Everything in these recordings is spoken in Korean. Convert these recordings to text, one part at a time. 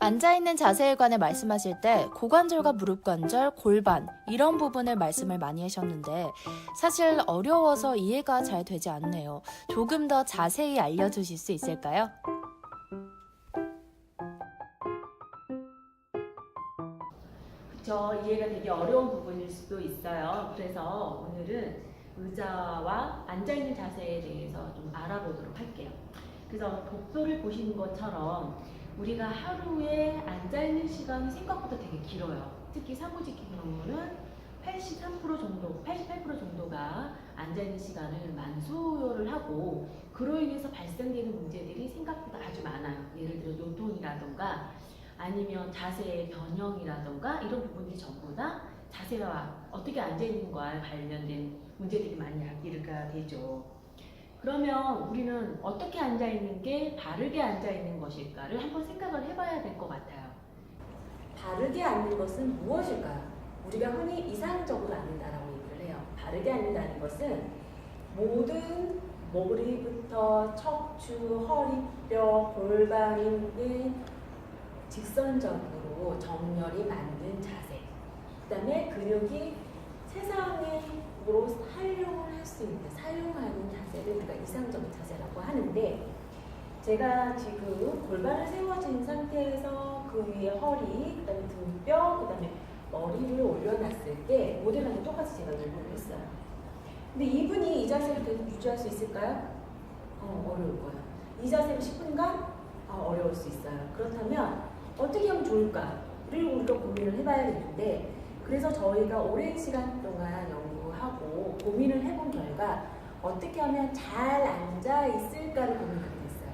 앉아있는 자세에 관해 말씀하실 때 고관절과 무릎관절, 골반 이런 부분을 말씀을 많이 하셨는데 사실 어려워서 이해가 잘 되지 않네요. 조금 더 자세히 알려주실 수 있을까요? 그쵸. 이해가 되게 어려운 부분일 수도 있어요. 그래서 오늘은 의자와 앉아있는 자세에 대해서 좀 알아보도록 할게요. 그래서 독서를 보시는 것처럼 우리가 하루에 앉아있는 시간이 생각보다 되게 길어요. 특히 사무직 경우는 83% 정도, 88% 정도가 앉아있는 시간을 만소요를 하고 그로 인해서 발생되는 문제들이 생각보다 아주 많아요. 예를 들어 요통이라던가 아니면 자세의 변형이라던가 이런 부분들이 전부 다 자세와 어떻게 앉아있는 거와 관련된 문제들이 많이 야기가 되죠. 그러면 우리는 어떻게 앉아있는 게 바르게 앉아있는 것일까를 한번 생각을 해봐야 될 것 같아요. 바르게 앉는 것은 무엇일까요? 우리가 흔히 이상적으로 앉는다라고 얘기를 해요. 바르게 앉는다는 것은 모든 머리부터 척추, 허리뼈, 골반이 직선적으로 정렬이 맞는 자세. 그 다음에 근육이 세상으로 활용을 할 수 있는, 사용하는 자세를 우리가 이상적인 자세라고 하는데, 제가 지금 골반을 세워진 상태에서 그 위에 허리, 그 다음에 등뼈, 그 다음에 머리를 올려놨을 때 모델하고 똑같이 제가 연구를 했어요. 근데 이분이 이 자세를 계속 유지할 수 있을까요? 어려울 거예요. 이 자세로 10분간? 어려울 수 있어요. 그렇다면 어떻게 하면 좋을까를 우리가 고민을 해봐야 되는데, 그래서 저희가 오랜 시간 동안 연구하고 고민을 해본 결과 어떻게 하면 잘 앉아 있을까를 고민하게 됐어요.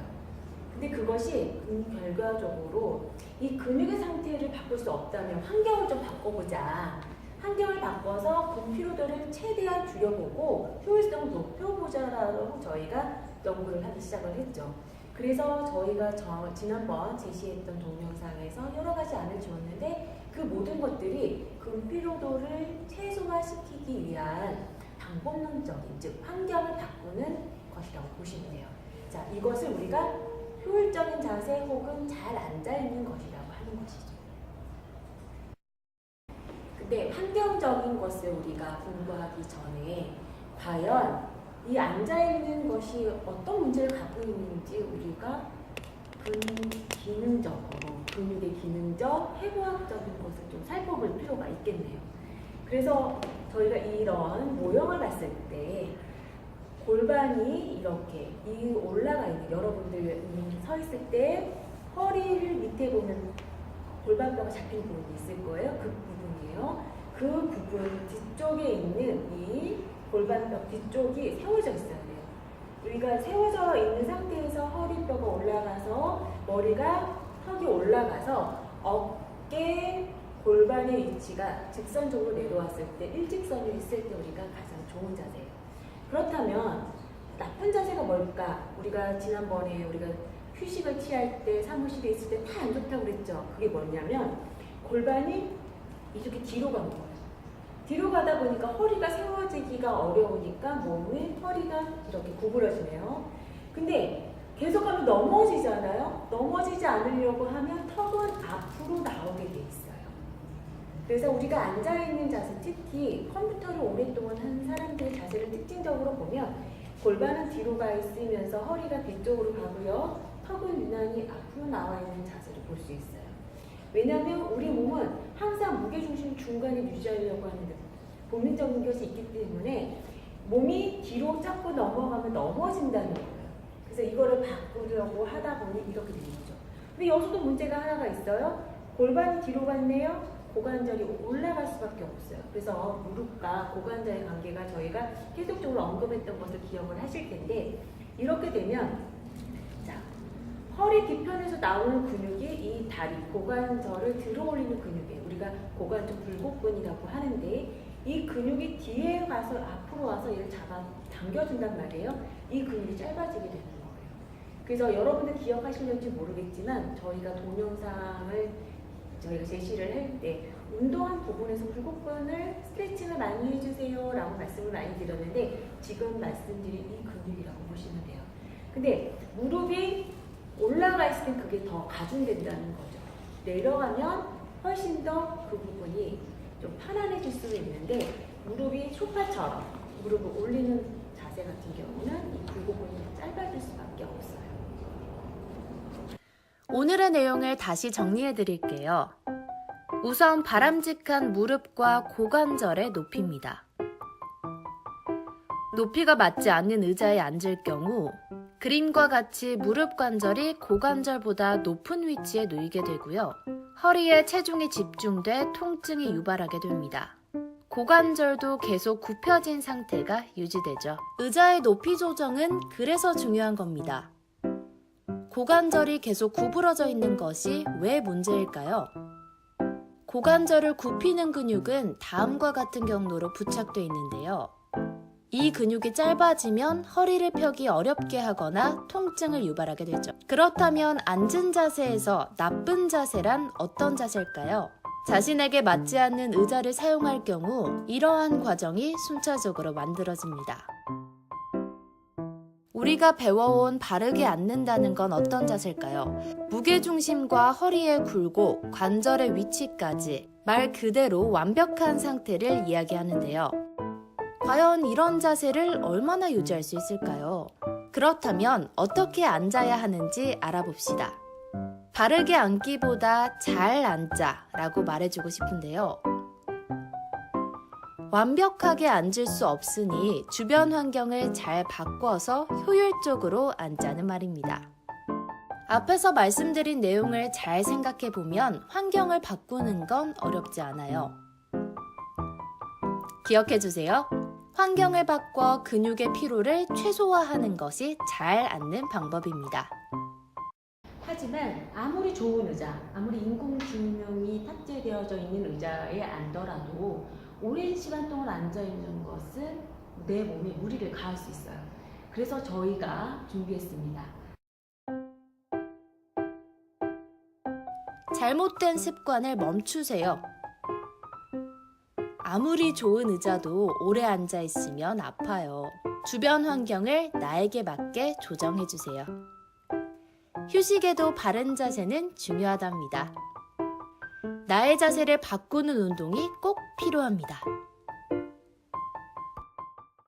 근데 그것이 결과적으로 이 근육의 상태를 바꿀 수 없다면 환경을 좀 바꿔보자. 환경을 바꿔서 근피로도를 최대한 줄여보고 효율성을 높여보자라고 저희가 연구를 하기 시작을 했죠. 그래서 저희가 지난번 제시했던 동영상에서 여러 가지 안을 주었는데 그 모든 것들이 근피로도를 최소화시키기 위한 방법론적인, 즉 환경을 바꾸는 것이라고 보시면 돼요. 자, 이것을 우리가 효율적인 자세 혹은 잘 앉아있는 것이라고 하는 것이죠. 근데 환경적인 것을 우리가 공부하기 전에 과연 이 앉아있는 것이 어떤 문제를 갖고 있는지 우리가 기능적으로, 근육의 기능적, 해부학적인 것을 좀 살펴볼 필요가 있겠네요. 그래서 저희가 이런 모형을 봤을 때 골반이 이렇게 올라가 있는, 여러분들 서 있을 때 허리를 밑에 보면 골반뼈가 잡힌 부분이 있을 거예요. 그 부분이에요. 그 부분 뒤쪽에 있는 이 골반뼈 뒤쪽이 세워져 있어야 돼요. 우리가 세워져 있는 상태에서 허리뼈가 올라가서 머리가 턱이 올라가서 어깨 골반의 위치가 직선적으로 내려왔을 때, 일직선을 했을 때 우리가 가장 좋은 자세예요. 그렇다면 나쁜 자세가 뭘까? 우리가 지난번에 우리가 휴식을 취할 때, 사무실에 있을 때 다 안 좋다고 그랬죠. 그게 뭐냐면 골반이 이렇게 뒤로 가는 거예요. 뒤로 가다 보니까 허리가 세워지기가 어려우니까 허리가 이렇게 구부러지네요. 근데 계속하면 넘어지잖아요. 넘어지지 않으려고 하면 턱은 앞으로 나오게 돼 있어요. 그래서 우리가 앉아있는 자세, 특히 컴퓨터를 오랫동안 한 사람들의 자세를 특징적으로 보면 골반은 뒤로 가 있으면서 허리가 뒤쪽으로 가고요. 턱은 유난히 앞으로 나와 있는 자세를 볼 수 있어요. 왜냐하면 우리 몸은 항상 무게중심 중간에 유지하려고 하는 본능적인 것이 있기 때문에 몸이 뒤로 자꾸 넘어가면 넘어진다는 거예요. 그래서 이거를 바꾸려고 하다 보니 이렇게 되는 거죠. 근데 여기서도 문제가 하나가 있어요. 골반이 뒤로 갔네요. 고관절이 올라갈 수밖에 없어요. 그래서 무릎과 고관절의 관계가 저희가 계속적으로 언급했던 것을 기억을 하실 텐데, 이렇게 되면 자, 허리 뒤편에서 나오는 근육이 이 다리, 고관절을 들어올리는 근육이에요. 우리가 고관절 굴곡근이라고 하는데 이 근육이 뒤에 가서 앞으로 와서 얘를 잡아 당겨준단 말이에요. 이 근육이 짧아지게 되는 거예요. 그래서 여러분들 기억하시는지 모르겠지만 저희가 동영상을 저희가 제시를 할 때 운동한 부분에서 굴곡근을 스트레칭을 많이 해주세요 라고 말씀을 많이 드렸는데 지금 말씀드린 이 근육이라고 보시면 돼요. 근데 무릎이 올라가 있을 때 그게 더 가중된다는 거죠. 내려가면 훨씬 더 그 부분이 좀 편안해질 수 있는데 무릎이 소파처럼 무릎을 올리는 자세 같은 경우는 이 굴곡근이 짧아질 수밖에 없어요. 오늘의 내용을 다시 정리해 드릴게요. 우선 바람직한 무릎과 고관절의 높이입니다. 높이가 맞지 않는 의자에 앉을 경우 그림과 같이 무릎 관절이 고관절보다 높은 위치에 놓이게 되고요. 허리에 체중이 집중돼 통증이 유발하게 됩니다. 고관절도 계속 굽혀진 상태가 유지되죠. 의자의 높이 조정은 그래서 중요한 겁니다. 고관절이 계속 구부러져 있는 것이 왜 문제일까요? 고관절을 굽히는 근육은 다음과 같은 경로로 부착되어 있는데요. 이 근육이 짧아지면 허리를 펴기 어렵게 하거나 통증을 유발하게 되죠. 그렇다면 앉은 자세에서 나쁜 자세란 어떤 자세일까요? 자신에게 맞지 않는 의자를 사용할 경우 이러한 과정이 순차적으로 만들어집니다. 우리가 배워온 바르게 앉는다는 건 어떤 자세일까요? 무게중심과 허리의 굴곡, 관절의 위치까지 말 그대로 완벽한 상태를 이야기하는데요. 과연 이런 자세를 얼마나 유지할 수 있을까요? 그렇다면 어떻게 앉아야 하는지 알아봅시다. 바르게 앉기보다 잘 앉아 라고 말해주고 싶은데요. 완벽하게 앉을 수 없으니 주변 환경을 잘 바꿔서 효율적으로 앉자는 말입니다. 앞에서 말씀드린 내용을 잘 생각해보면 환경을 바꾸는 건 어렵지 않아요. 기억해주세요. 환경을 바꿔 근육의 피로를 최소화하는 것이 잘 앉는 방법입니다. 하지만 아무리 좋은 의자, 아무리 인공지능이 탑재되어져 있는 의자에 앉더라도 오랜 시간 동안 앉아있는 것은 내 몸에 무리를 가할 수 있어요. 그래서 저희가 준비했습니다. 잘못된 습관을 멈추세요. 아무리 좋은 의자도 오래 앉아 있으면 아파요. 주변 환경을 나에게 맞게 조정해주세요. 휴식에도 바른 자세는 중요하답니다. 나의 자세를 바꾸는 운동이 꼭 필요합니다.